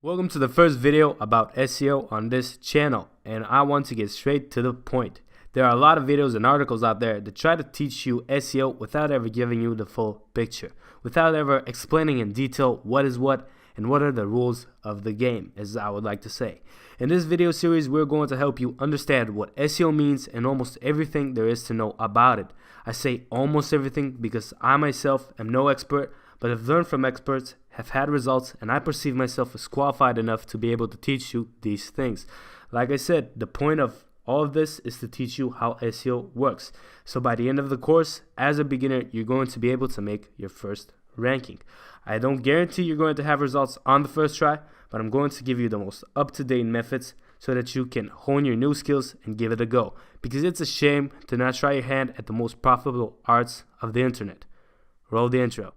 Welcome to the first video about SEO on this channel, and I want to get straight to the point. There are a lot of videos and articles out there that try to teach you SEO without ever giving you the full picture, without ever explaining in detail what is what and what are the rules of the game, as I would like to say. In this video series, we're going to help you understand what SEO means and almost everything there is to know about it. I say almost everything because I myself am no expert, but have learned from experts, have had results, and I perceive myself as qualified enough to be able to teach you these things. Like I said, the point of all of this is to teach you how SEO works. So by the end of the course, as a beginner, you're going to be able to make your first ranking. I don't guarantee you're going to have results on the first try, but I'm going to give you the most up-to-date methods so that you can hone your new skills and give it a go. Because it's a shame to not try your hand at the most profitable arts of the internet. Roll the intro.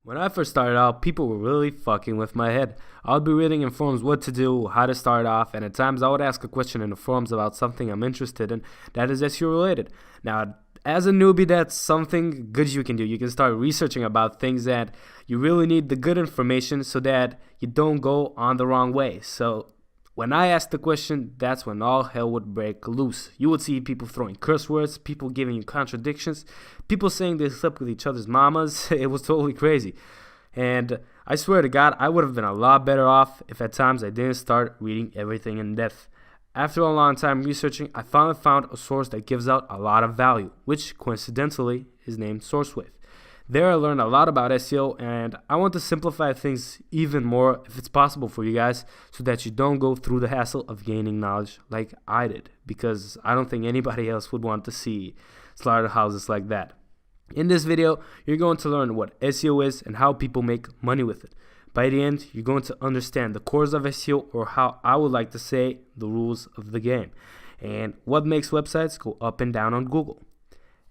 When I first started out, people were really fucking with my head. I would be reading in forums what to do, how to start off, and at times I would ask a question in the forums about something I'm interested in that is SEO related. Now, as a newbie, that's something good you can do. You can start researching about things that you really need the good information so that you don't go on the wrong way. So when I asked the question, that's when all hell would break loose. You would see people throwing curse words, people giving you contradictions, people saying they slept with each other's mamas. It was totally crazy. And I swear to God, I would have been a lot better off if at times I didn't start reading everything in depth. After a long time researching, I finally found a source that gives out a lot of value, which coincidentally is named SourceWave. There I learned a lot about SEO, and I want to simplify things even more if it's possible for you guys so that you don't go through the hassle of gaining knowledge like I did, because I don't think anybody else would want to see slaughterhouses like that. In this video, you're going to learn what SEO is and how people make money with it. By the end, you're going to understand the cores of SEO, or how I would like to say the rules of the game, and what makes websites go up and down on Google.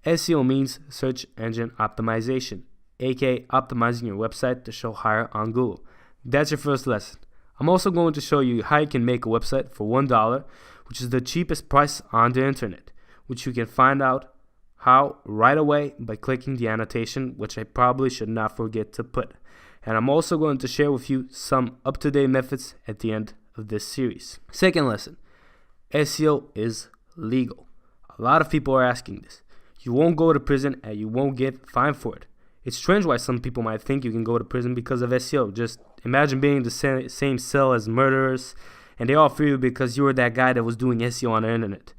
SEO means search engine optimization, aka optimizing your website to show higher on Google. That's your first lesson. I'm also going to show you how you can make a website for $1, which is the cheapest price on the internet, which you can find out how right away by clicking the annotation, which I probably should not forget to put. And I'm also going to share with you some up-to-date methods at the end of this series. Second lesson, SEO is legal. A lot of people are asking this. You won't go to prison and you won't get fined for it. It's strange why some people might think you can go to prison because of SEO. Just imagine being in the same cell as murderers and they all fear you because you were that guy that was doing SEO on the internet.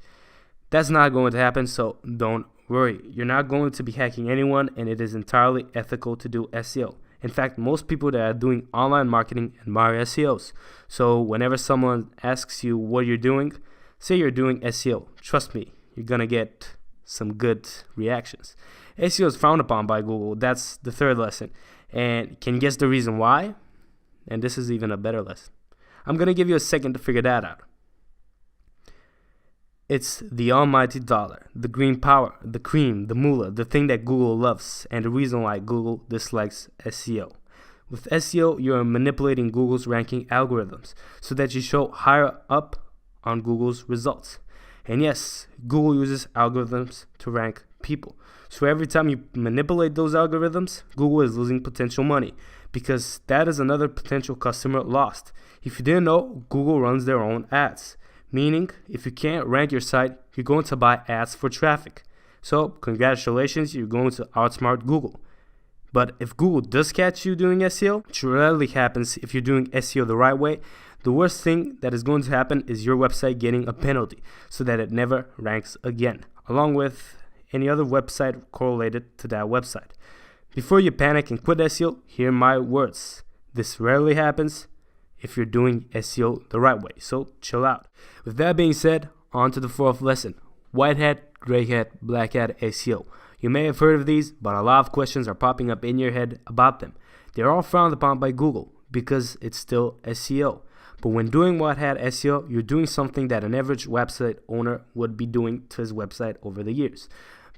That's not going to happen, so don't worry. You're not going to be hacking anyone, and it is entirely ethical to do SEO. In fact, most people that are doing online marketing admire SEOs. So whenever someone asks you what you're doing, say you're doing SEO. Trust me, you're going to get some good reactions. SEO is frowned upon by Google. That's the third lesson. And can you guess the reason why? And this is even a better lesson. I'm going to give you a second to figure that out. It's the almighty dollar, the green power, the cream, the moolah, the thing that Google loves, and the reason why Google dislikes SEO. With SEO, you're manipulating Google's ranking algorithms so that you show higher up on Google's results. And yes, Google uses algorithms to rank people. So every time you manipulate those algorithms, Google is losing potential money, because that is another potential customer lost. If you didn't know, Google runs their own ads. Meaning, if you can't rank your site, you're going to buy ads for traffic. So, congratulations, you're going to outsmart Google. But if Google does catch you doing SEO, which rarely happens if you're doing SEO the right way, the worst thing that is going to happen is your website getting a penalty so that it never ranks again, along with any other website correlated to that website. Before you panic and quit SEO, hear my words. This rarely happens if you're doing SEO the right way, so chill out. With that being said, on to the fourth lesson. White hat, gray hat, black hat SEO. You may have heard of these, but a lot of questions are popping up in your head about them. They're all frowned upon by Google because it's still SEO. But when doing white hat SEO, you're doing something that an average website owner would be doing to his website over the years.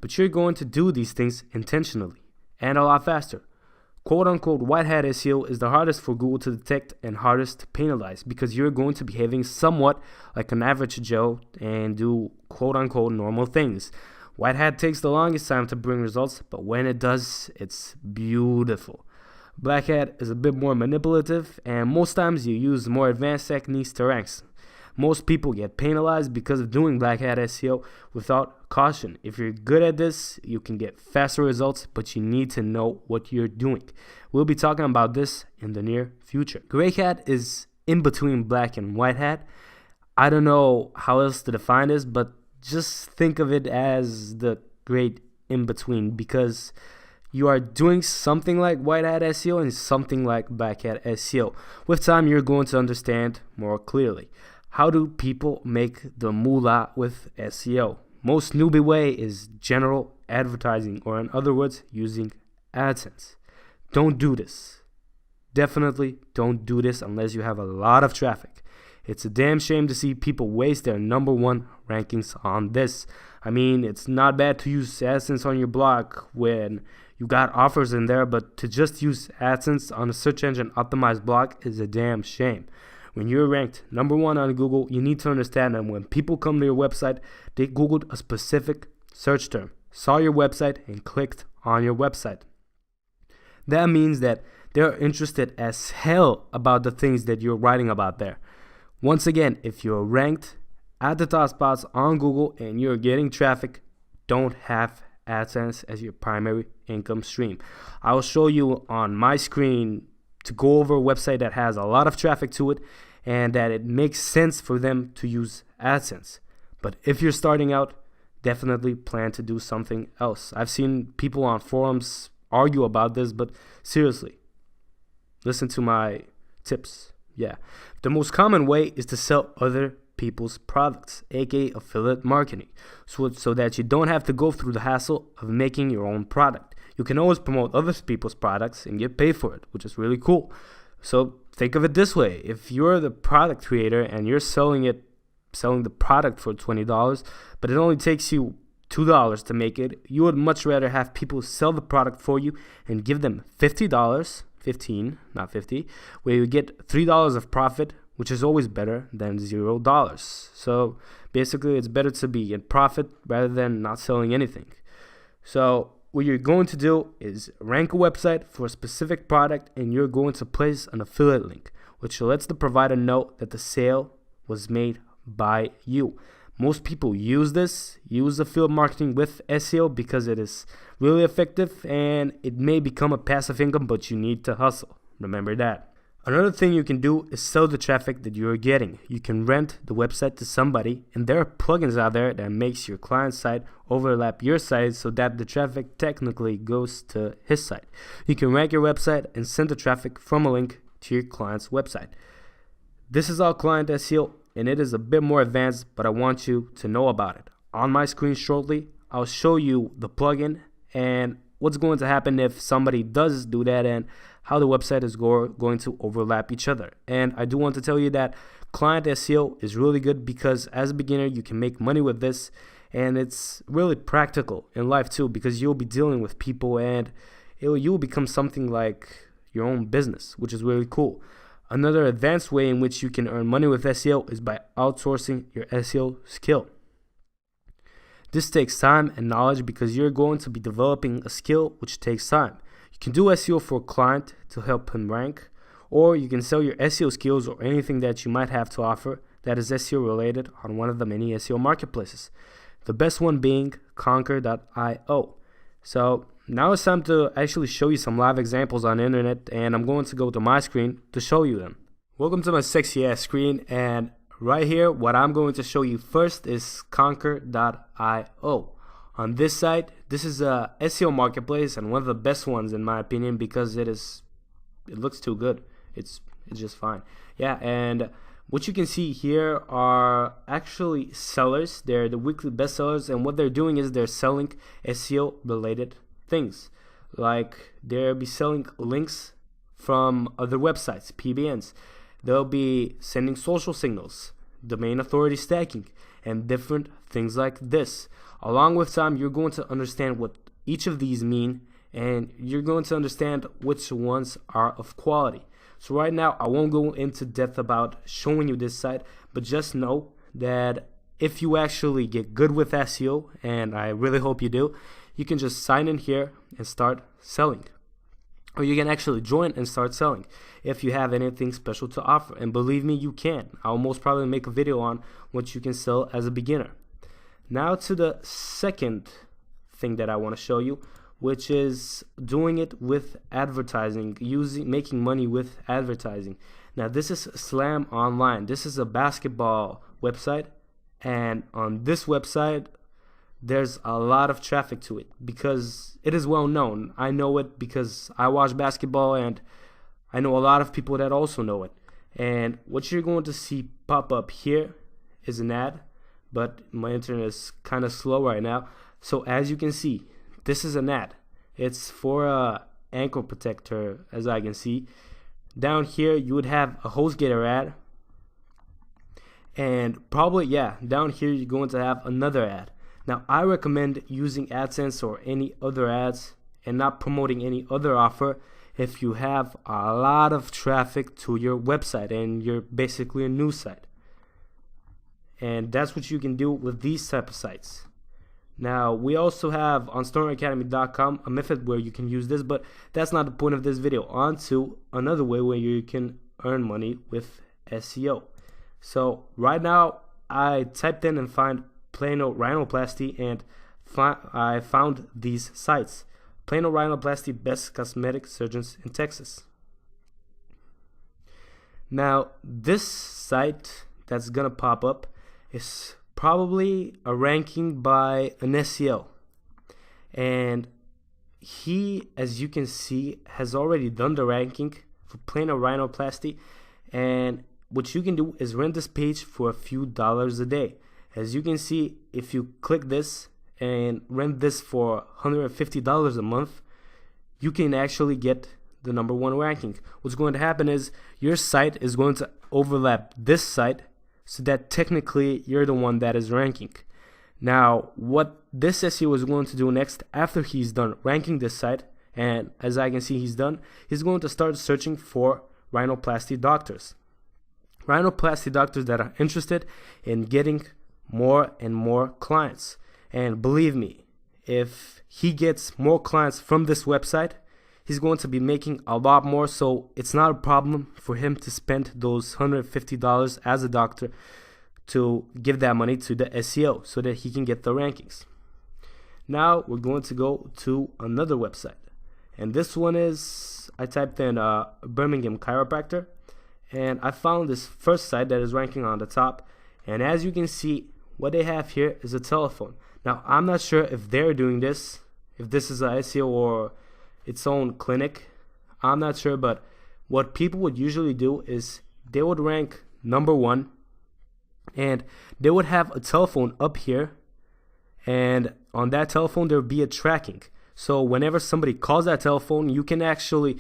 But you're going to do these things intentionally and a lot faster. Quote-unquote white hat SEO is the hardest for Google to detect and hardest to penalize, because you're going to be behaving somewhat like an average Joe and do quote-unquote normal things. White hat takes the longest time to bring results, but when it does, it's beautiful. Black hat is a bit more manipulative, and most times you use more advanced techniques to rank. Most people get penalized because of doing black hat SEO without caution. If you're good at this, you can get faster results, but you need to know what you're doing. We'll be talking about this in the near future. Gray hat is in between black and white hat. I don't know how else to define this, but just think of it as the great in between, because you are doing something like white hat SEO and something like black hat SEO. With time, you're going to understand more clearly. How do people make the moolah with SEO? Most newbie way is general advertising, or in other words, using AdSense. Don't do this. Definitely don't do this unless you have a lot of traffic. It's a damn shame to see people waste their #1 rankings on this. I mean, it's not bad to use AdSense on your blog when you got offers in there, but to just use AdSense on a search engine optimized blog is a damn shame. When you're ranked #1 on Google, you need to understand that when people come to your website, they Googled a specific search term, saw your website, and clicked on your website. That means that they're interested as hell about the things that you're writing about there. Once again, if you're ranked at the top spots on Google and you're getting traffic, don't have AdSense as your primary income stream. I will show you on my screen to go over a website that has a lot of traffic to it and that it makes sense for them to use AdSense. But if you're starting out, definitely plan to do something else. I've seen people on forums argue about this, but seriously, listen to my tips. Yeah. The most common way is to sell other people's products, aka affiliate marketing, so that you don't have to go through the hassle of making your own product. You can always promote other people's products and get paid for it, which is really cool. So think of it this way. If you're the product creator and you're selling the product for $20, but it only takes you $2 to make it, you would much rather have people sell the product for you and give them $50, 15, not 50, where you get $3 of profit, which is always better than $0. So basically, it's better to be in profit rather than not selling anything. So what you're going to do is rank a website for a specific product, and you're going to place an affiliate link, which lets the provider know that the sale was made by you. Most people use affiliate marketing with SEO because it is really effective, and it may become a passive income, but you need to hustle. Remember that. Another thing you can do is sell the traffic that you're getting. You can rent the website to somebody, and there are plugins out there that makes your client's site overlap your site so that the traffic technically goes to his site. You can rank your website and send the traffic from a link to your client's website. This is all client SEO, and it is a bit more advanced, but I want you to know about it. On my screen shortly, I'll show you the plugin and what's going to happen if somebody does do that, and how the website is going to overlap each other. And I do want to tell you that client SEO is really good because as a beginner, you can make money with this, and it's really practical in life too, because you'll be dealing with people and you'll become something like your own business, which is really cool. Another advanced way in which you can earn money with SEO is by outsourcing your SEO skill. This takes time and knowledge because you're going to be developing a skill which takes time. You can do SEO for a client to help him rank, or you can sell your SEO skills or anything that you might have to offer that is SEO related on one of the many SEO marketplaces. The best one being Conquer.io. So now it's time to actually show you some live examples on the internet, and I'm going to go to my screen to show you them. Welcome to my sexy ass screen, and right here what I'm going to show you first is Conquer.io. On this site, this is a SEO marketplace and one of the best ones in my opinion because it looks too good. It's just fine. Yeah, and what you can see here are actually sellers. They're the weekly bestsellers, and what they're doing is they're selling SEO related things. Like they'll be selling links from other websites, PBNs. They'll be sending social signals, domain authority stacking, and different things like this. Along with time, you're going to understand what each of these mean, and you're going to understand which ones are of quality. So right now, I won't go into depth about showing you this site, but just know that if you actually get good with SEO, and I really hope you do, you can just sign in here and start selling. Or you can actually join and start selling if you have anything special to offer. And believe me, you can. I'll most probably make a video on what you can sell as a beginner. Now to the second thing that I want to show you, which is doing it with advertising, making money with advertising. Now this is Slam Online. This is a basketball website, and on this website there's a lot of traffic to it because it is well known. I know it because I watch basketball, and I know a lot of people that also know it. And what you're going to see pop up here is an ad, but my internet is kind of slow right now. So as you can see, this is an ad. It's for a ankle protector, as I can see. Down here you would have a HostGator ad, and probably, yeah, down here you're going to have another ad. Now I recommend using AdSense or any other ads and not promoting any other offer if you have a lot of traffic to your website and you're basically a news site. And that's what you can do with these type of sites. Now we also have on StormAcademy.com a method where you can use this, but that's not the point of this video. On to another way where you can earn money with SEO. So right now I typed in and find Plano rhinoplasty, and I found these sites. Plano rhinoplasty, best cosmetic surgeons in Texas. Now this site that's gonna pop up is probably a ranking by an SEO, and he, as you can see, has already done the ranking for Plano rhinoplasty. And what you can do is rent this page for a few dollars a day. As you can see, if you click this and rent this for $150 a month, you can actually get the #1 ranking. What's going to happen is your site is going to overlap this site, so that technically you're the one that is ranking. Now what this SEO is going to do next, after he's done ranking this site, and as I can see he's done, he's going to start searching for rhinoplasty doctors. Rhinoplasty doctors that are interested in getting more and more clients. And believe me, if he gets more clients from this website, he's going to be making a lot more, so it's not a problem for him to spend those $150 as a doctor to give that money to the SEO so that he can get the rankings. Now we're going to go to another website, and this one is, I typed in Birmingham chiropractor, and I found this first site that is ranking on the top. And as you can see, what they have here is a telephone. Now I'm not sure if they're doing this, if this is a SEO or its own clinic, I'm not sure, but what people would usually do is they would rank #1, and they would have a telephone up here, and on that telephone there would be a tracking. So whenever somebody calls that telephone, you can actually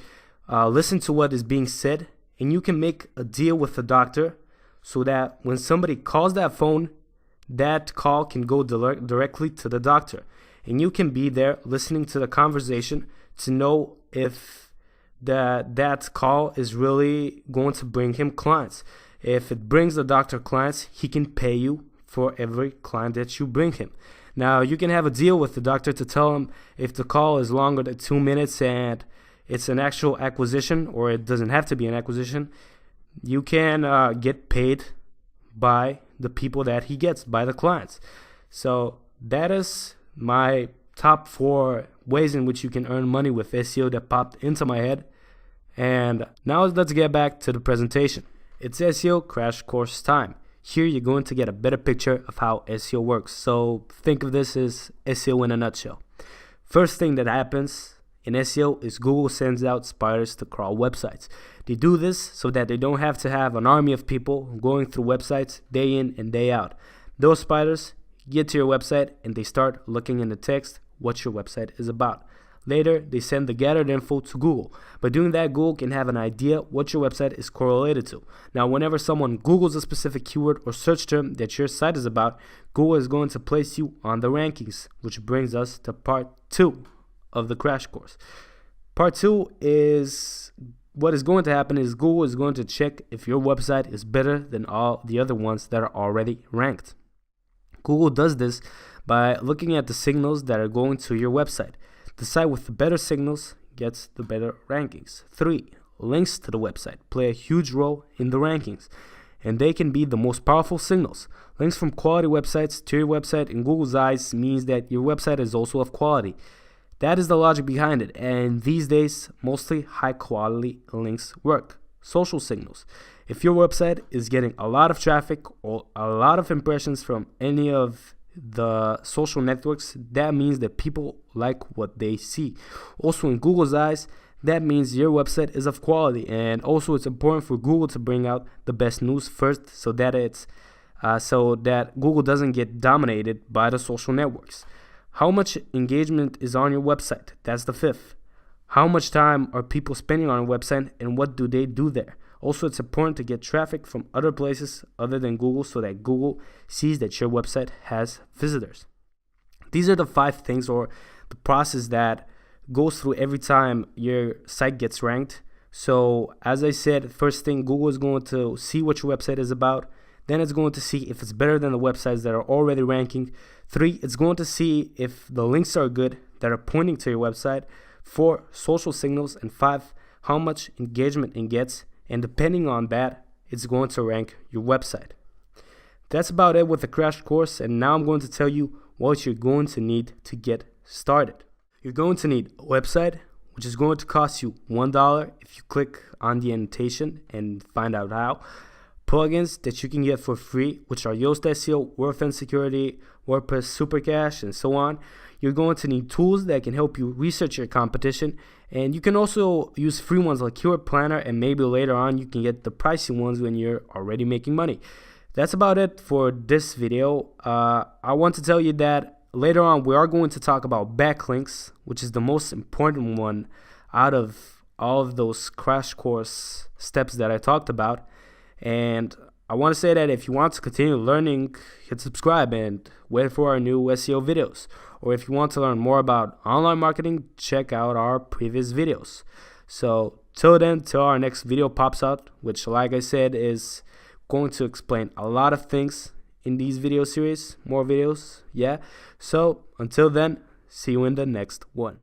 listen to what is being said, and you can make a deal with the doctor so that when somebody calls that phone, that call can go directly to the doctor, and you can be there listening to the conversation to know if that call is really going to bring him clients. If it brings the doctor clients, he can pay you for every client that you bring him. Now you can have a deal with the doctor to tell him if the call is longer than 2 minutes and it's an actual acquisition, or it doesn't have to be an acquisition, you can get paid by the people that he gets, by the clients. So that is my top 4 ways in which you can earn money with SEO that popped into my head. And now let's get back to the presentation. It's SEO crash course time. Here you're going to get a better picture of how SEO works. So think of this as SEO in a nutshell. First thing that happens in SEO is Google sends out spiders to crawl websites. They do this so that they don't have to have an army of people going through websites day in and day out. Those spiders get to your website and they start looking in the text what your website is about. Later, they send the gathered info to Google. By doing that, Google can have an idea what your website is correlated to. Now, whenever someone Googles a specific keyword or search term that your site is about, Google is going to place you on the rankings, which brings us to part 2 of the crash course. Part 2 is what is going to happen is Google is going to check if your website is better than all the other ones that are already ranked. Google does this by looking at the signals that are going to your website. The site with the better signals gets the better rankings. 3. Links to the website play a huge role in the rankings, and they can be the most powerful signals. Links from quality websites to your website in Google's eyes means that your website is also of quality. That is the logic behind it, and these days, mostly high quality links work. Social signals. If your website is getting a lot of traffic or a lot of impressions from any of the social networks, that means that people like what they see. Also, in Google's eyes, that means your website is of quality, and also it's important for Google to bring out the best news first, so that Google doesn't get dominated by the social networks. How much engagement is on your website? That's the 5th. How much time are people spending on your website, and what do they do there? Also, it's important to get traffic from other places other than Google so that Google sees that your website has visitors. These are the 5 things, or the process that goes through every time your site gets ranked. So as I said, first thing, Google is going to see what your website is about. Then it's going to see if it's better than the websites that are already ranking. 3, it's going to see if the links are good that are pointing to your website. 4, social signals. And 5, how much engagement it gets. And depending on that, it's going to rank your website. That's about it with the crash course. And now I'm going to tell you what you're going to need to get started. You're going to need a website, which is going to cost you $1 if you click on the annotation and find out how. Plugins that you can get for free, which are Yoast SEO, WordFence Security, WordPress Supercache, and so on. You're going to need tools that can help you research your competition, and you can also use free ones like Keyword Planner, and maybe later on you can get the pricey ones when you're already making money. That's about it for this video. I want to tell you that later on we are going to talk about backlinks, which is the most important one out of all of those crash course steps that I talked about. And I want to say that if you want to continue learning, hit subscribe and wait for our new SEO videos. Or if you want to learn more about online marketing, check out our previous videos. So till then, till our next video pops out, which like I said is going to explain a lot of things in these video series, more videos, yeah. So until then, see you in the next one.